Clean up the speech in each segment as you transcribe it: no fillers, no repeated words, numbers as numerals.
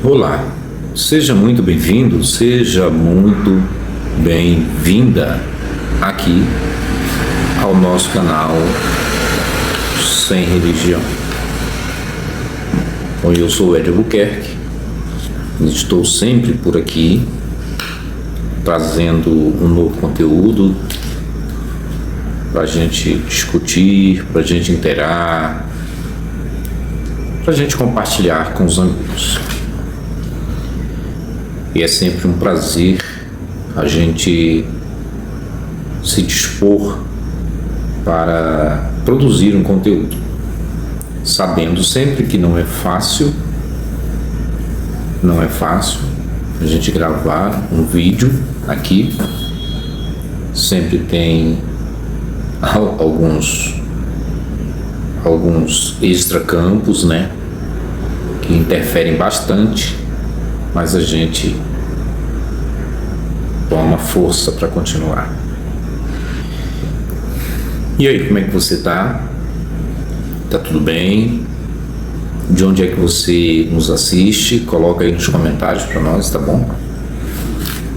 Olá, seja muito bem-vindo, seja muito bem-vinda aqui ao nosso canal Sem Religião. Bom, eu sou o Ed Albuquerque, estou sempre por aqui trazendo um novo conteúdo para a gente discutir, para a gente interar, para a gente compartilhar com os amigos. E é sempre um prazer a gente se dispor para produzir um conteúdo, sabendo sempre que não é fácil a gente gravar um vídeo aqui. Sempre tem alguns extracampos, né, que interferem bastante, mas a gente toma força para continuar. E aí, como é que você tá? Tá tudo bem? De onde é que você nos assiste? Coloca aí nos comentários para nós, tá bom?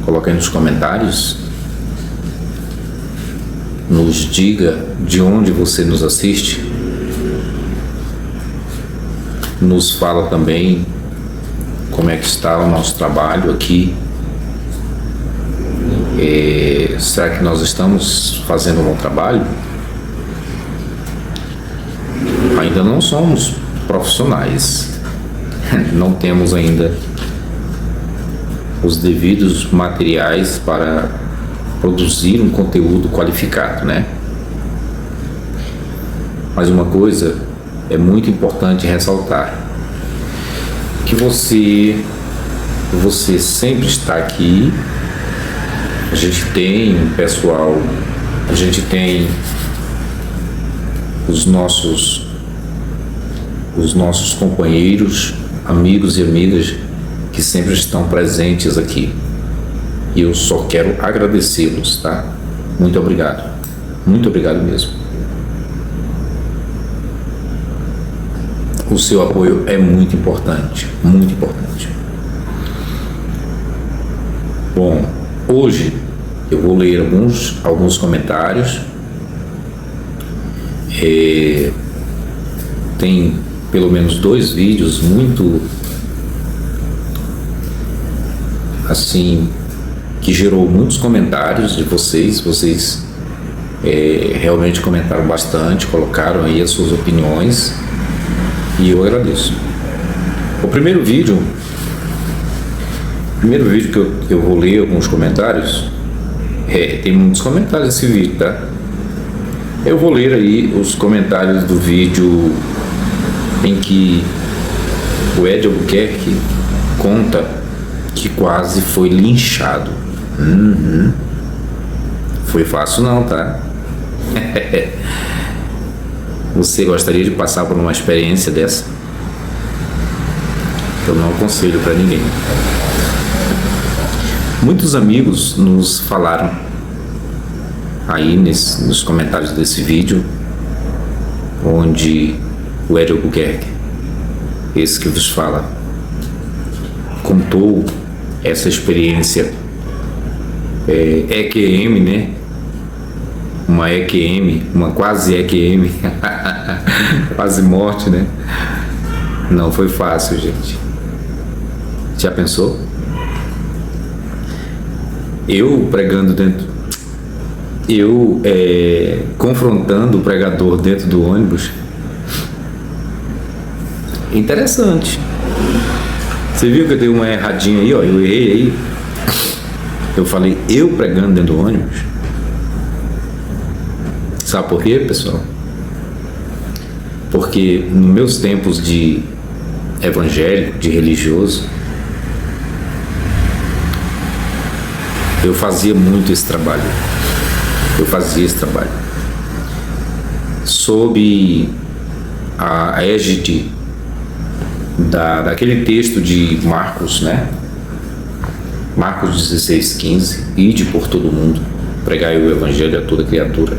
Coloca aí nos comentários. Nos diga de onde você nos assiste. Nos fala também como é que está o nosso trabalho aqui. Será que nós estamos fazendo um bom trabalho? Ainda não somos profissionais, não temos ainda os devidos materiais para produzir um conteúdo qualificado, né? Mas uma coisa é muito importante ressaltar: que você sempre está aqui. A gente tem pessoal, a gente tem os nossos companheiros, amigos e amigas que sempre estão presentes aqui. E eu só quero agradecê-los, tá? Muito obrigado mesmo. O seu apoio é muito importante, muito importante. Bom, hoje eu vou ler alguns comentários. Tem pelo menos 2 vídeos muito assim que gerou muitos comentários de vocês. Vocês realmente comentaram bastante, colocaram aí as suas opiniões e eu agradeço. O primeiro vídeo que eu vou ler alguns comentários, tem muitos comentários nesse vídeo, tá? Eu vou ler aí os comentários do vídeo em que o Ed Albuquerque conta que quase foi linchado. Foi fácil não, tá? Você gostaria de passar por uma experiência dessa? Eu não aconselho para ninguém. Muitos amigos nos falaram aí nos comentários desse vídeo, onde o Ed Albuquerque, esse que vos fala, contou essa experiência EQM, né? Uma EQM, uma quase EQM, quase morte, né? Não foi fácil, gente. Já pensou? Eu pregando confrontando o pregador dentro do ônibus. Interessante. Você viu que eu dei uma erradinha aí, ó? Eu errei aí. Eu falei eu pregando dentro do ônibus. Sabe por quê, pessoal? Porque nos meus tempos de evangélico, de religioso, eu fazia muito esse trabalho. Sob a égide daquele texto de Marcos, né? Marcos 16:15, ide por todo mundo, pregai o evangelho a toda criatura.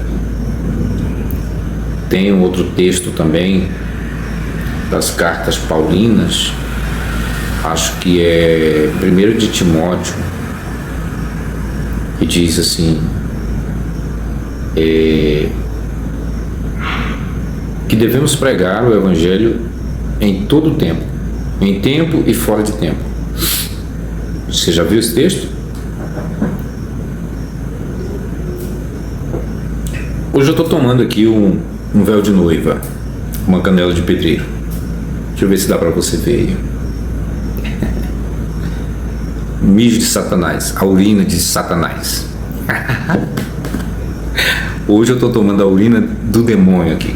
Tem um outro texto também das cartas paulinas, acho que é 1 de Timóteo, que diz assim, que devemos pregar o Evangelho em todo o tempo, em tempo e fora de tempo. Você já viu esse texto? Hoje eu estou tomando aqui um véu de noiva, uma canela de pedreiro. Deixa eu ver se dá para você ver aí. Mijo de Satanás, a urina de Satanás. Hoje eu estou tomando a urina do demônio aqui.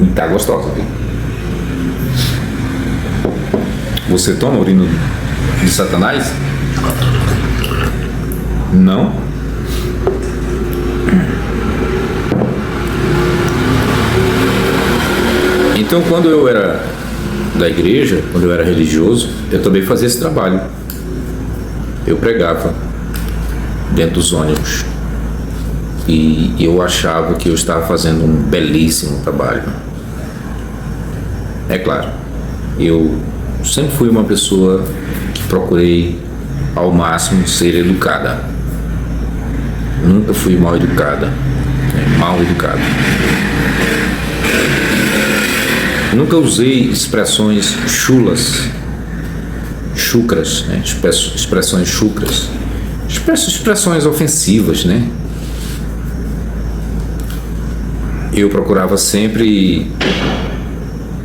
E tá gostosa, viu? Você toma a urina de Satanás? Não? Então, quando eu era da igreja, quando eu era religioso, eu também fazia esse trabalho. Eu pregava dentro dos ônibus e eu achava que eu estava fazendo um belíssimo trabalho. É claro, eu sempre fui uma pessoa que procurei ao máximo ser educada. Nunca fui mal educada, mal educado. Nunca usei expressões chucras, né? Expressões chucras, expressões ofensivas, né? Eu procurava sempre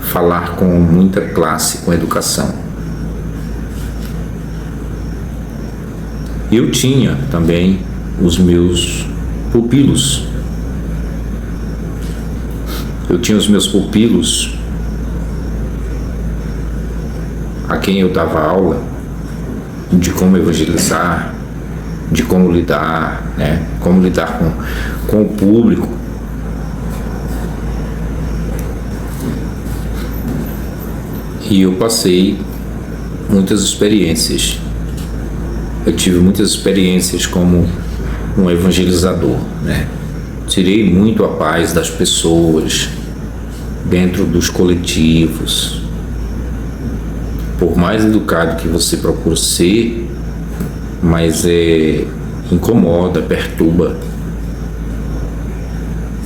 falar com muita classe, com educação. Eu tinha também os meus pupilos. Eu tinha os meus pupilos a quem eu dava aula de como evangelizar, de como lidar, né? Como lidar com o público. E eu passei muitas experiências. Eu tive muitas experiências como um evangelizador, né? Tirei muito a paz das pessoas dentro dos coletivos. Por mais educado que você procure ser, mas incomoda, perturba.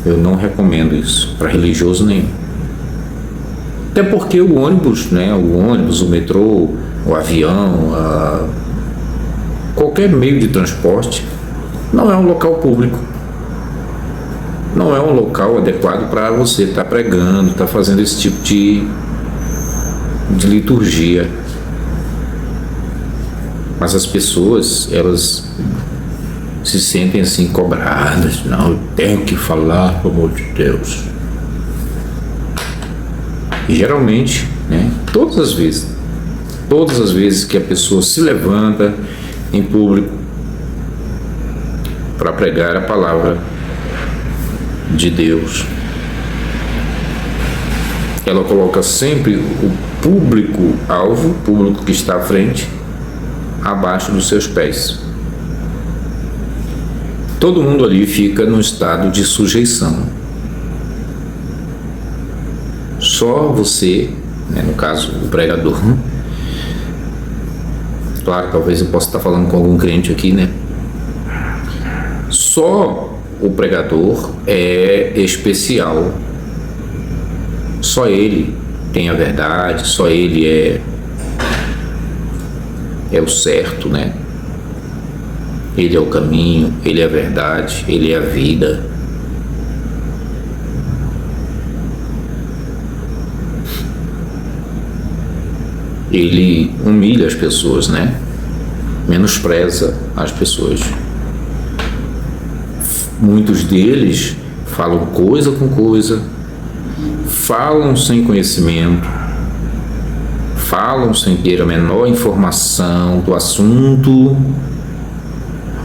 Eu não recomendo isso para religioso nenhum. Até porque o ônibus, né? O metrô, o avião, qualquer meio de transporte não é um local público. Não é um local adequado para você estar pregando, estar fazendo esse tipo de liturgia. Mas as pessoas, elas se sentem assim cobradas. Não, eu tenho que falar, pelo amor de Deus. E geralmente, né, todas as vezes que a pessoa se levanta em público para pregar a palavra de Deus, ela coloca sempre o público-alvo, o público que está à frente, abaixo dos seus pés. Todo mundo ali fica no estado de sujeição. Só você, né, no caso o pregador, claro, talvez eu possa estar falando com algum crente aqui, né? Só o pregador é especial. Só ele tem a verdade, só ele é o certo, né? Ele é o caminho, ele é a verdade, ele é a vida. Ele humilha as pessoas, né? Menospreza as pessoas. Muitos deles falam coisa com coisa, falam sem conhecimento, falam sem ter a menor informação do assunto,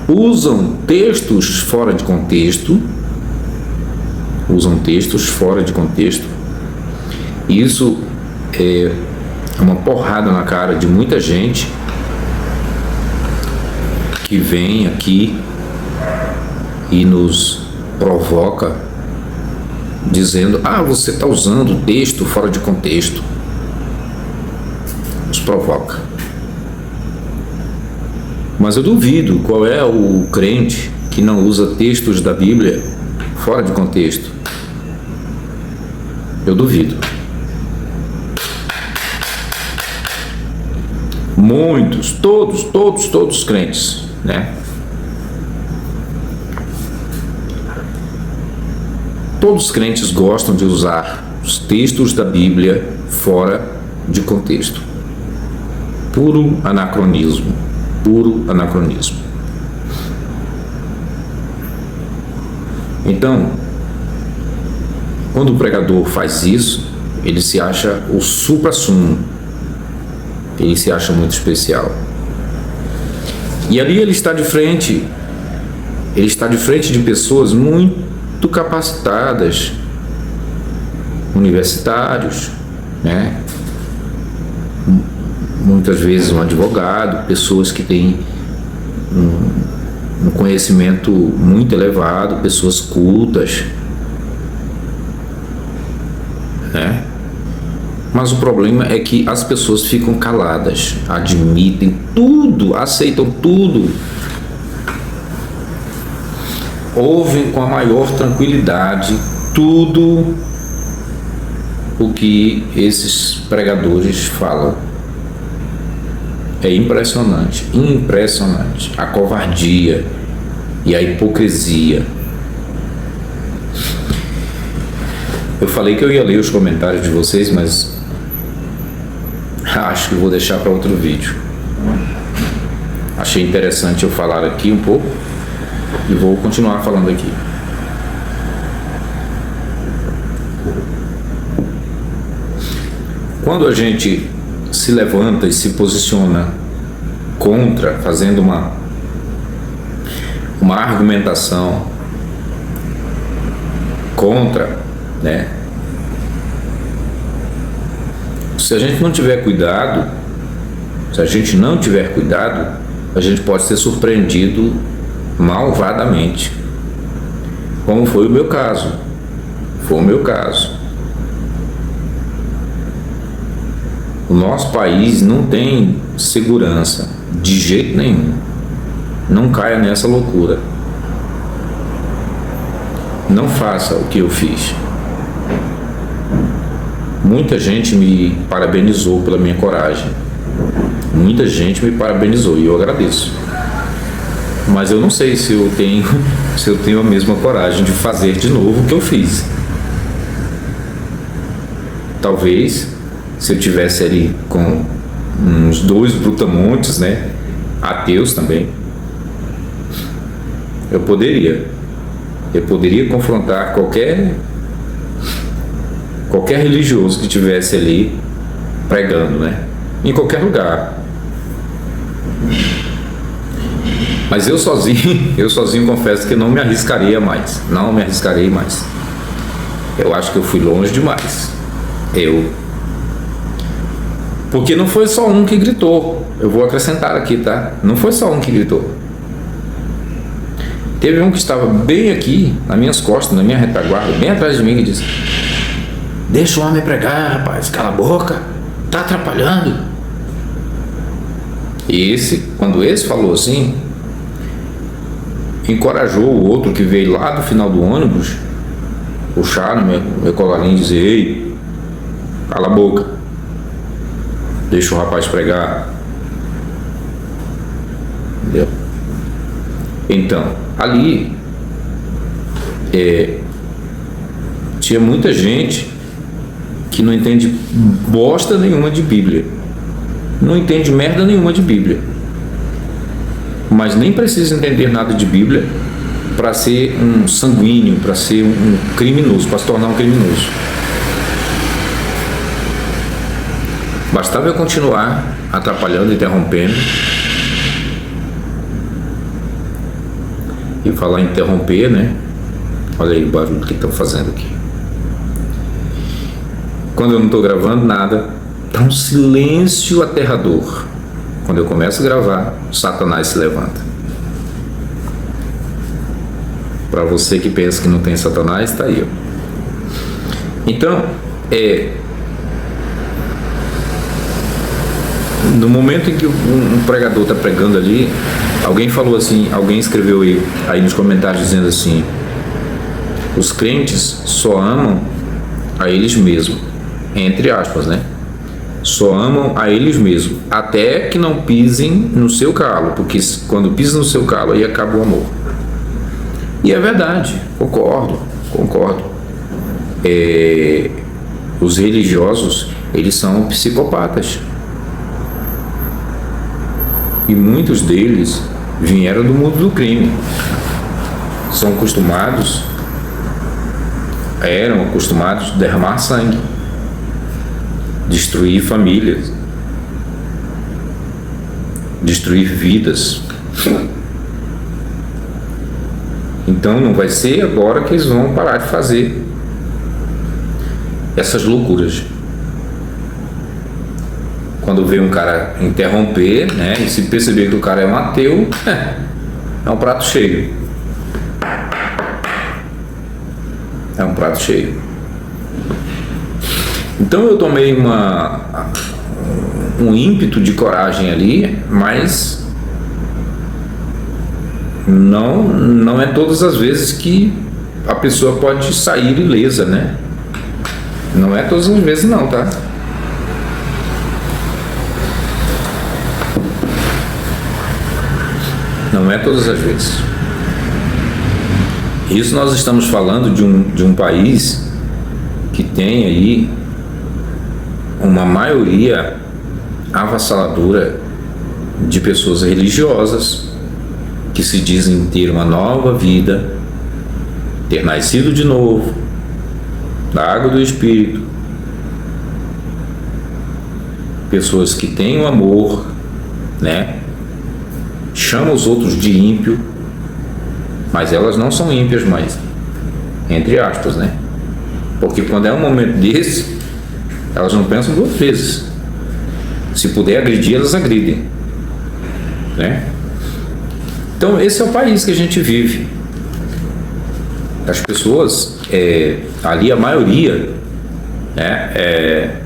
usam textos fora de contexto, Isso é uma porrada na cara de muita gente que vem aqui e nos provoca dizendo: você está usando o texto fora de contexto. Nos provoca. Mas eu duvido qual é o crente que não usa textos da Bíblia fora de contexto. Eu duvido. Muitos, todos os crentes, né? Todos os crentes gostam de usar os textos da Bíblia fora de contexto. Puro anacronismo. Puro anacronismo. Então, quando o pregador faz isso, ele se acha o supra-sumo. Ele se acha muito especial. E ali ele está de frente. Ele está de frente de pessoas muito capacitadas, universitários, né? Muitas vezes um advogado, pessoas que têm um conhecimento muito elevado, pessoas cultas, né? Mas o problema é que as pessoas ficam caladas, admitem tudo, aceitam tudo, ouvem com a maior tranquilidade tudo o que esses pregadores falam. É impressionante, impressionante a covardia e a hipocrisia. Eu falei que eu ia ler os comentários de vocês, mas acho que vou deixar para outro vídeo. Achei interessante eu falar aqui um pouco e vou continuar falando aqui. Quando a gente se levanta e se posiciona contra, fazendo uma argumentação contra, né? Se a gente não tiver cuidado, a gente pode ser surpreendido malvadamente, como foi o meu caso. O nosso país não tem segurança de jeito nenhum. Não caia nessa loucura. Não faça o que eu fiz. Muita gente me parabenizou pela minha coragem. Muita gente me parabenizou e eu agradeço. Mas eu não sei se eu tenho a mesma coragem de fazer de novo o que eu fiz. Talvez, se eu tivesse ali com uns 2 brutamontes, né, ateus também, eu poderia confrontar qualquer religioso que tivesse ali pregando, né, em qualquer lugar. Mas eu sozinho confesso que não me arriscarei mais. Eu acho que eu fui longe demais. Porque não foi só um que gritou. Eu vou acrescentar aqui, tá? Não foi só um que gritou. Teve um que estava bem aqui, nas minhas costas, na minha retaguarda, bem atrás de mim, que disse: deixa o homem pregar, rapaz, cala a boca, tá atrapalhando. E quando esse falou assim, encorajou o outro que veio lá do final do ônibus, puxar no meu colarinho e dizer: ei, cala a boca, deixa o rapaz pregar. Entendeu? Então, ali tinha muita gente que não entende bosta nenhuma de Bíblia, não entende merda nenhuma de Bíblia, mas nem precisa entender nada de Bíblia para ser um sanguíneo, para ser um criminoso, para se tornar um criminoso. Bastava eu continuar atrapalhando, interrompendo. E falar em interromper, né? Olha aí o barulho que estão fazendo aqui. Quando eu não estou gravando nada, tá um silêncio aterrador. Quando eu começo a gravar, Satanás se levanta. Para você que pensa que não tem Satanás, está aí, ó. Então, No momento em que um pregador está pregando ali, alguém falou assim, alguém escreveu aí nos comentários dizendo assim: os crentes só amam a eles mesmos, entre aspas, né? Só amam a eles mesmos, até que não pisem no seu calo, porque quando pisam no seu calo, aí acaba o amor. E é verdade, concordo. Os religiosos, eles são psicopatas. E muitos deles vieram do mundo do crime. Eram acostumados a derramar sangue, destruir famílias, destruir vidas. Então não vai ser agora que eles vão parar de fazer essas loucuras. Quando vê um cara interromper, né, e se perceber que o cara é um ateu, é um prato cheio. É um prato cheio. Então eu tomei um ímpeto de coragem ali, mas não é todas as vezes que a pessoa pode sair ilesa, né? Não é todas as vezes não, tá? Não é todas as vezes. Isso nós estamos falando de um país que tem aí uma maioria avassaladora de pessoas religiosas que se dizem ter uma nova vida, ter nascido de novo, da água do Espírito. Pessoas que têm o amor, né? Chamam os outros de ímpio, mas elas não são ímpias mais, entre aspas, né? Porque quando é um momento desse, elas não pensam duas vezes. Se puder agredir, elas agridem, né? Então esse é o país que a gente vive. As pessoas, ali a maioria, né?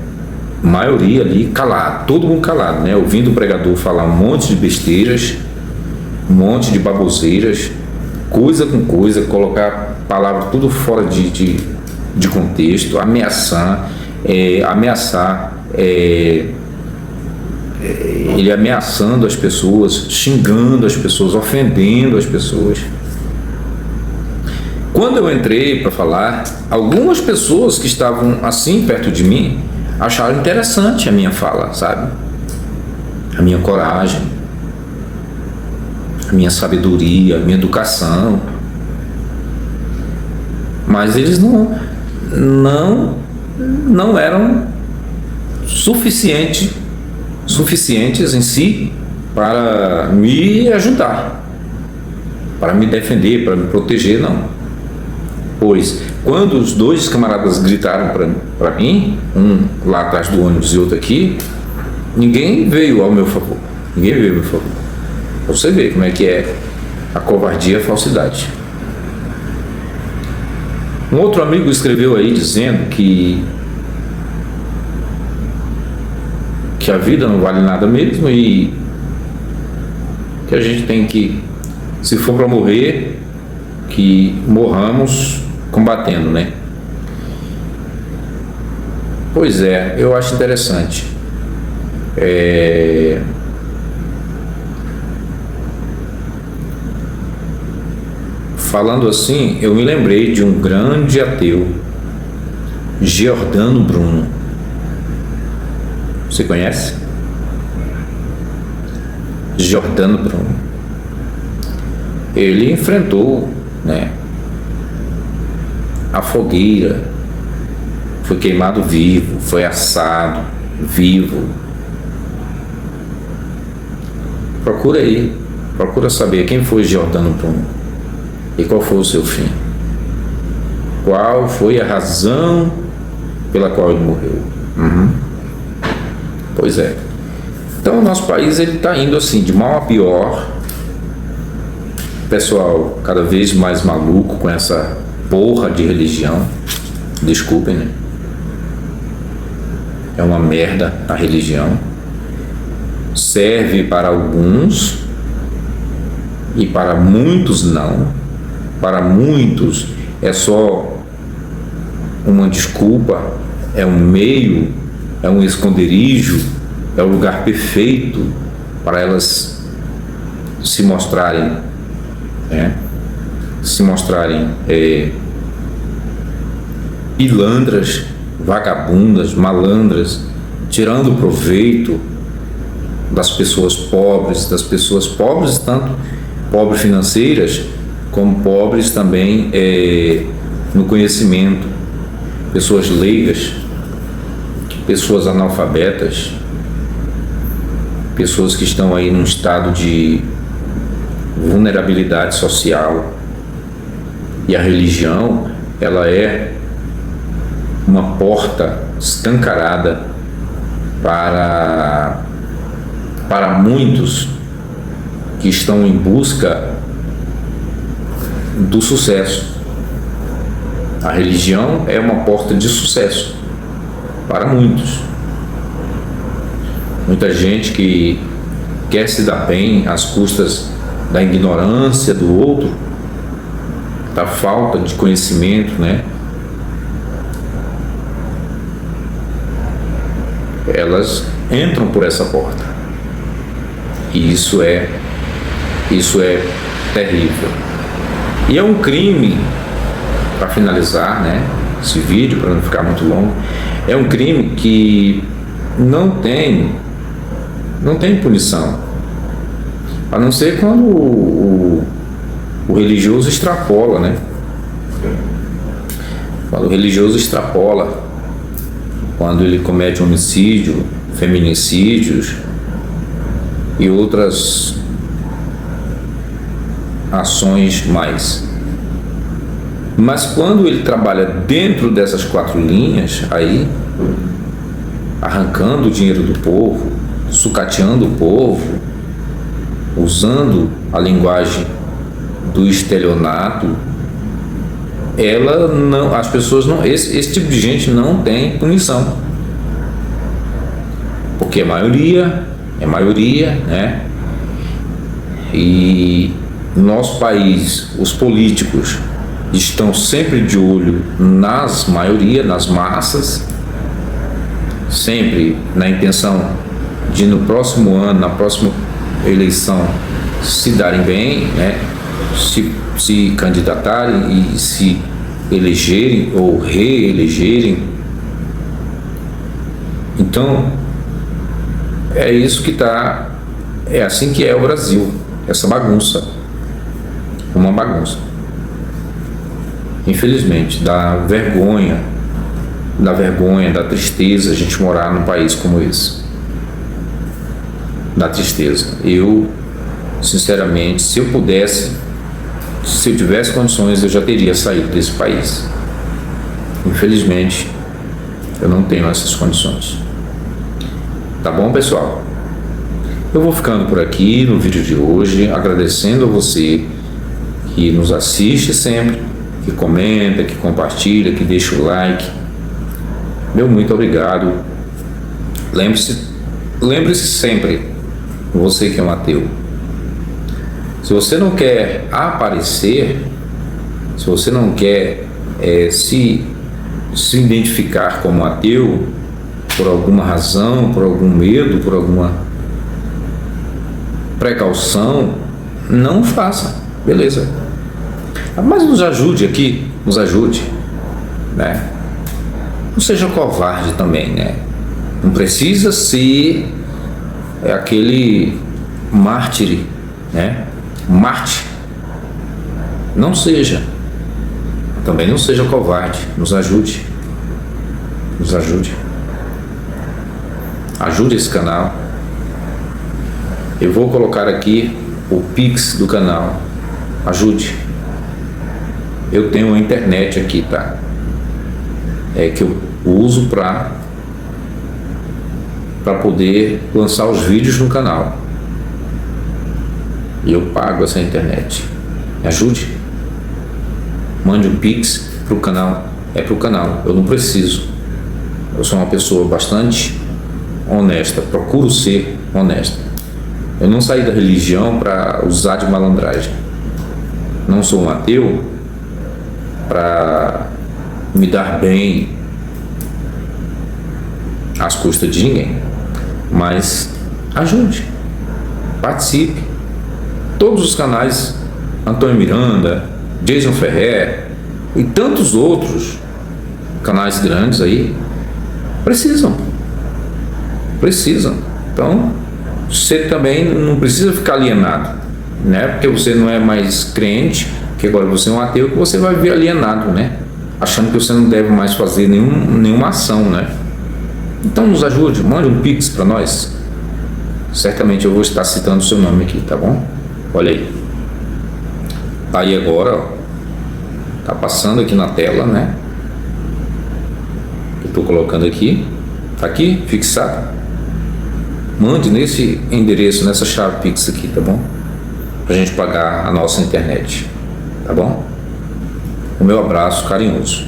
Maioria ali calado, todo mundo calado, né? Ouvindo o pregador falar um monte de besteiras, um monte de baboseiras, coisa com coisa, colocar palavras tudo fora de contexto, ameaçar, ele ameaçando as pessoas, xingando as pessoas, ofendendo as pessoas. Quando eu entrei para falar, algumas pessoas que estavam assim perto de mim acharam interessante a minha fala, sabe? A minha coragem, a minha sabedoria, a minha educação. Mas eles não eram suficientes em si para me ajudar, para me defender, para me proteger, não. Pois, quando os dois camaradas gritaram para mim, um lá atrás do ônibus e outro aqui, ninguém veio ao meu favor. Você vê como é que é a covardia e a falsidade. Um outro amigo escreveu aí dizendo que a vida não vale nada mesmo e que a gente tem que, se for para morrer, que morramos combatendo, né? Pois é, eu acho interessante. Falando assim, eu me lembrei de um grande ateu, Giordano Bruno. Você conhece? Giordano Bruno. Ele enfrentou, né, a fogueira, foi queimado vivo, foi assado vivo. Procura aí, procura saber quem foi Giordano Bruno e qual foi o seu fim. Qual foi a razão pela qual ele morreu. Pois é. Então o nosso país ele está indo assim de mal a pior. Pessoal cada vez mais maluco com essa porra de religião. Desculpem, né? É uma merda a religião. serve para alguns e para muitos não. Para muitos é só uma desculpa, é um meio, é um esconderijo, é o lugar perfeito para elas se mostrarem, pilantras, vagabundas, malandras, tirando proveito das pessoas pobres, tanto pobres financeiras, como pobres também no conhecimento, pessoas leigas, pessoas analfabetas, pessoas que estão aí num estado de vulnerabilidade social. E a religião, ela é uma porta escancarada para muitos que estão em busca do sucesso. A religião é uma porta de sucesso para muitos. Muita gente que quer se dar bem às custas da ignorância do outro, da falta de conhecimento, Elas entram por essa porta. E isso é terrível. E é um crime, para finalizar, esse vídeo, para não ficar muito longo, é um crime que não tem punição, a não ser quando o religioso extrapola, Quando o religioso extrapola, quando ele comete homicídio, feminicídios e outras ações mais. Mas quando ele trabalha dentro dessas 4 linhas, aí, arrancando o dinheiro do povo, sucateando o povo, usando a linguagem do estelionato, as pessoas não, esse tipo de gente não tem punição, porque é maioria, E no nosso país, os políticos estão sempre de olho nas massas, sempre na intenção de no próximo ano, na próxima eleição, se darem bem, se candidatarem e se elegerem ou reelegerem. Então, é isso que é assim que é o Brasil, essa bagunça, uma bagunça. Infelizmente, dá vergonha, dá tristeza a gente morar num país como esse. Dá tristeza. Eu, sinceramente, se eu tivesse condições, eu já teria saído desse país. Infelizmente, eu não tenho essas condições. Tá bom, pessoal? Eu vou ficando por aqui no vídeo de hoje, agradecendo a você que nos assiste sempre, que comenta, que compartilha, que deixa o like. Meu muito obrigado. Lembre-se sempre, você que é um ateu, se você não quer aparecer, se você não quer se identificar como ateu, por alguma razão, por algum medo, por alguma precaução, não faça, beleza? Mas nos ajude aqui, Não seja covarde também, Não precisa ser aquele mártir, Marte. Não seja. Também não seja covarde. Nos ajude. Ajude esse canal. Eu vou colocar aqui o Pix do canal. Ajude. Eu tenho a internet aqui, tá? Que eu uso para poder lançar os vídeos no canal. E eu pago essa internet. Me ajude. Mande um Pix pro canal. É pro canal. Eu não preciso. Eu sou uma pessoa bastante honesta. Procuro ser honesta. Eu não saí da religião para usar de malandragem. Não sou um ateu para me dar bem às custas de ninguém. Mas ajude, participe. Todos os canais, Antônio Miranda, Jason Ferrer e tantos outros canais grandes aí, precisam. Então, você também não precisa ficar alienado, né? Porque você não é mais crente, que agora você é um ateu, que você vai viver alienado, né? Achando que você não deve mais fazer nenhuma ação, né? Então nos ajude, mande um pix para nós. Certamente eu vou estar citando o seu nome aqui, tá bom? Olha aí. Tá aí agora, ó. Tá passando aqui na tela, né? Eu tô colocando aqui. Tá aqui, fixado. Mande nesse endereço, nessa chave Pix aqui, tá bom? Pra gente pagar a nossa internet, tá bom? O meu abraço carinhoso.